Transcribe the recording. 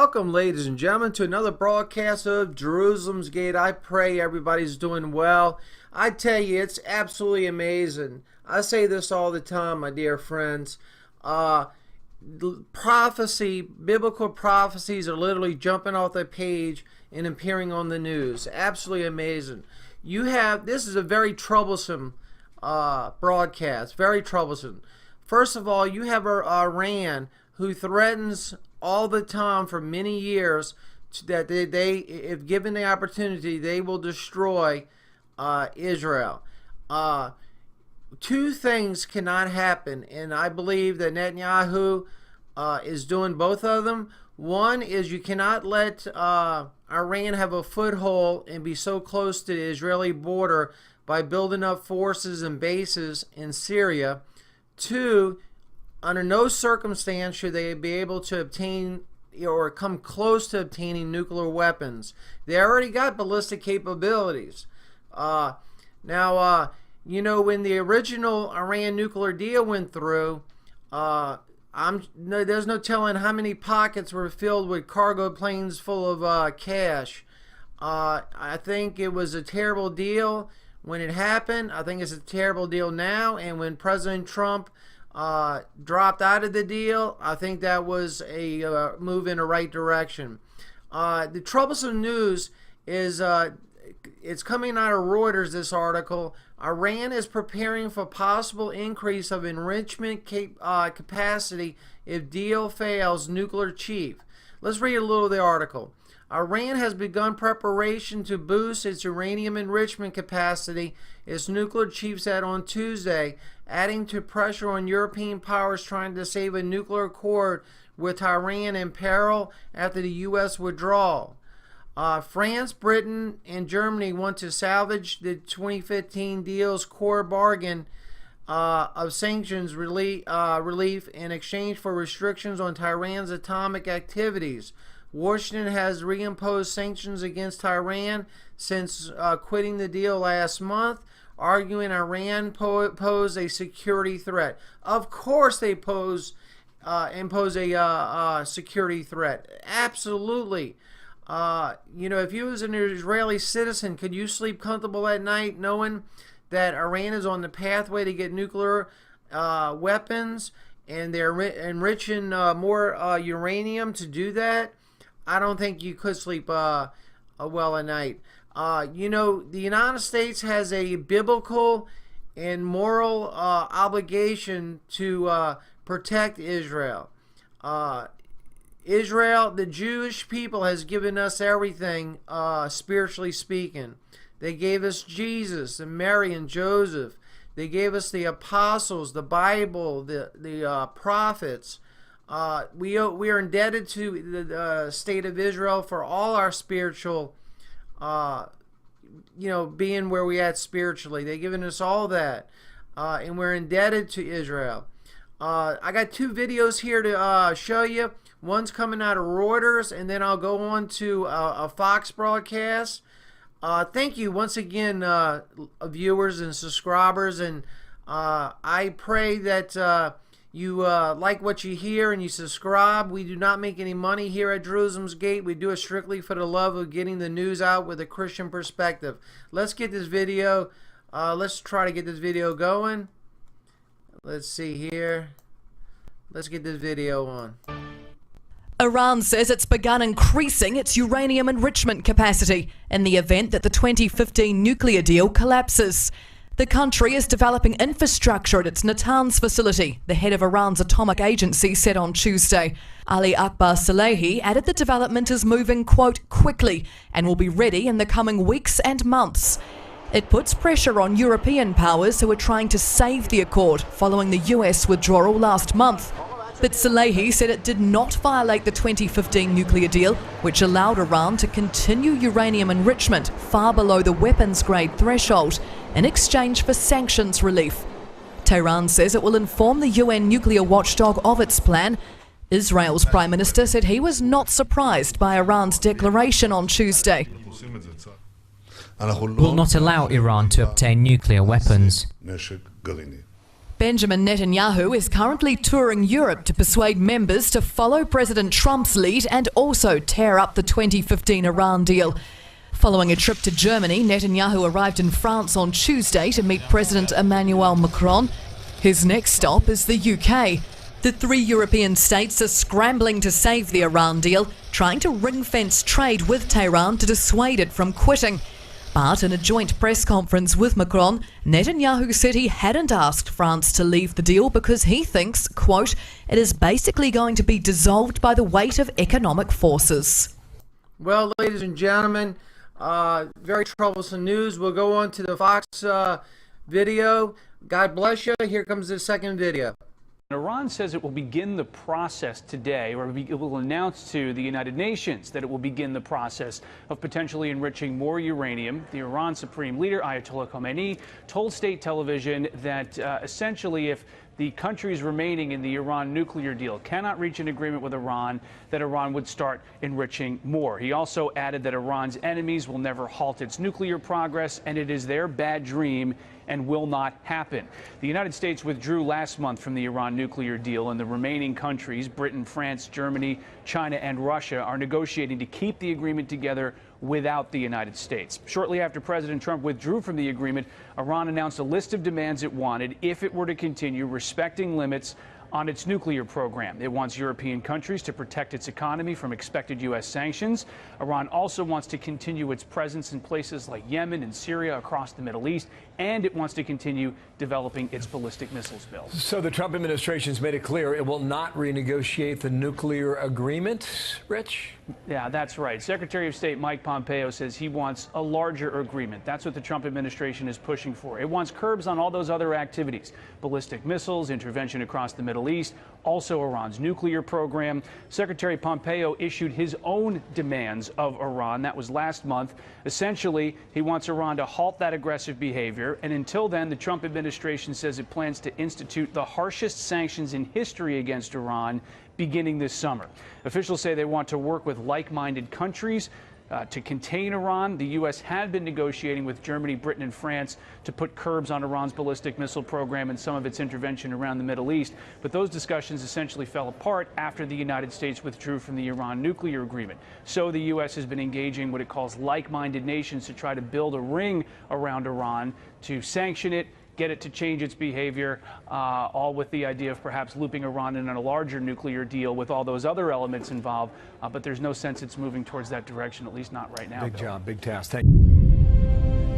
Welcome, ladies and gentlemen, to another broadcast of Jerusalem's Gate. I pray everybody's doing well. I tell you, it's absolutely amazing. I say this all the time, my dear friends. Biblical prophecies are literally jumping off the page and appearing on the news. Absolutely amazing. This is a very troublesome broadcast, very troublesome. First of all, you have Iran, who threatens all the time for many years that they, if given the opportunity, they will destroy Israel. Two things cannot happen, and I believe that Netanyahu is doing both of them. One is you cannot let Iran have a foothold and be so close to the Israeli border by building up forces and bases in Syria. Two, under no circumstance should they be able to obtain or come close to obtaining nuclear weapons. They already got ballistic capabilities. Now, when the original Iran nuclear deal went through, there's no telling how many pockets were filled with cargo planes full of cash. I think it was a terrible deal when it happened. I think it's a terrible deal now. And when President Trump dropped out of the deal, I think that was a move in the right direction. The troublesome news is it's coming out of Reuters, this article. Iran is preparing for possible increase of enrichment capacity if deal fails, nuclear chief. Let's read a little of the article. Iran has begun preparation to boost its uranium enrichment capacity, its nuclear chief said on Tuesday, adding to pressure on European powers trying to save a nuclear accord with Iran in peril after the U.S. withdrawal. France, Britain, and Germany want to salvage the 2015 deal's core bargain of sanctions relief in exchange for restrictions on Tehran's atomic activities. Washington has reimposed sanctions against Iran since quitting the deal last month, arguing Iran posed a security threat. Of course they impose a security threat. Absolutely. If you was an Israeli citizen, could you sleep comfortable at night knowing that Iran is on the pathway to get nuclear weapons and they're enriching more uranium to do that? I don't think you could sleep well at night. The United States has a biblical and moral obligation to protect Israel. Israel, the Jewish people, has given us everything, spiritually speaking. They gave us Jesus and Mary and Joseph. They gave us the apostles, the Bible, the prophets. We are indebted to the state of Israel for all our spiritual, being where we at spiritually. They've given us all that, and we're indebted to Israel. I got two videos here to show you. One's coming out of Reuters, and then I'll go on to a Fox broadcast. Thank you once again, viewers and subscribers, and I pray that you like what you hear and you subscribe. We do not make any money here at Jerusalem's Gate. We do it strictly for the love of getting the news out with a Christian perspective. Let's get this video. Let's try to get this video going. Let's see here. Let's get this video on. Iran says it's begun increasing its uranium enrichment capacity in the event that the 2015 nuclear deal collapses. The country is developing infrastructure at its Natanz facility, the head of Iran's atomic agency said on Tuesday. Ali Akbar Salehi added the development is moving, quote, quickly and will be ready in the coming weeks and months. It puts pressure on European powers who are trying to save the accord following the US withdrawal last month. But Salehi said it did not violate the 2015 nuclear deal, which allowed Iran to continue uranium enrichment far below the weapons-grade threshold in exchange for sanctions relief. Tehran says it will inform the UN nuclear watchdog of its plan. Israel's Prime Minister said he was not surprised by Iran's declaration on Tuesday. Will not allow Iran to obtain nuclear weapons. Benjamin Netanyahu is currently touring Europe to persuade members to follow President Trump's lead and also tear up the 2015 Iran deal. Following a trip to Germany, Netanyahu arrived in France on Tuesday to meet President Emmanuel Macron. His next stop is the UK. The three European states are scrambling to save the Iran deal, trying to ring-fence trade with Tehran to dissuade it from quitting. But in a joint press conference with Macron, Netanyahu said he hadn't asked France to leave the deal because he thinks, quote, it is basically going to be dissolved by the weight of economic forces. Well, ladies and gentlemen, very troublesome news. We'll go on to the Fox video. God bless you. Here comes the second video. Iran says it will begin the process today, or it will announce to the United Nations that it will begin the process of potentially enriching more uranium. The Iran Supreme Leader, Ayatollah Khamenei, told state television that essentially if the countries remaining in the Iran nuclear deal cannot reach an agreement with Iran, that Iran would start enriching more. He also added that Iran's enemies will never halt its nuclear progress, and it is their bad dream and will not happen. The United States withdrew last month from the Iran nuclear deal, and the remaining countries, Britain, France, Germany, China, and Russia, are negotiating to keep the agreement together without the United States. Shortly after President Trump withdrew from the agreement, Iran announced a list of demands it wanted if it were to continue respecting limits on its nuclear program. It wants European countries to protect its economy from expected U.S. sanctions. Iran also wants to continue its presence in places like Yemen and Syria across the Middle East, and it wants to continue developing its ballistic missiles bill. So the Trump administration's made it clear it will not renegotiate the nuclear agreement, Rich? Yeah, that's right. Secretary of State Mike Pompeo says he wants a larger agreement. That's what the Trump administration is pushing for. It wants curbs on all those other activities: ballistic missiles, intervention across the Middle East, also Iran's nuclear program. Secretary Pompeo issued his own demands of Iran. That was last month. Essentially, he wants Iran to halt that aggressive behavior. And until then, the Trump administration says it plans to institute the harshest sanctions in history against Iran beginning this summer. Officials say they want to work with like-minded countries to contain Iran. The U.S. had been negotiating with Germany, Britain, and France to put curbs on Iran's ballistic missile program and some of its intervention around the Middle East. But those discussions essentially fell apart after the United States withdrew from the Iran nuclear agreement. So the U.S. has been engaging what it calls like-minded nations to try to build a ring around Iran to sanction it, get it to change its behavior, all with the idea of perhaps looping Iran in a larger nuclear deal with all those other elements involved. But there's no sense it's moving towards that direction, at least not right now. Big job, big task. Thank you.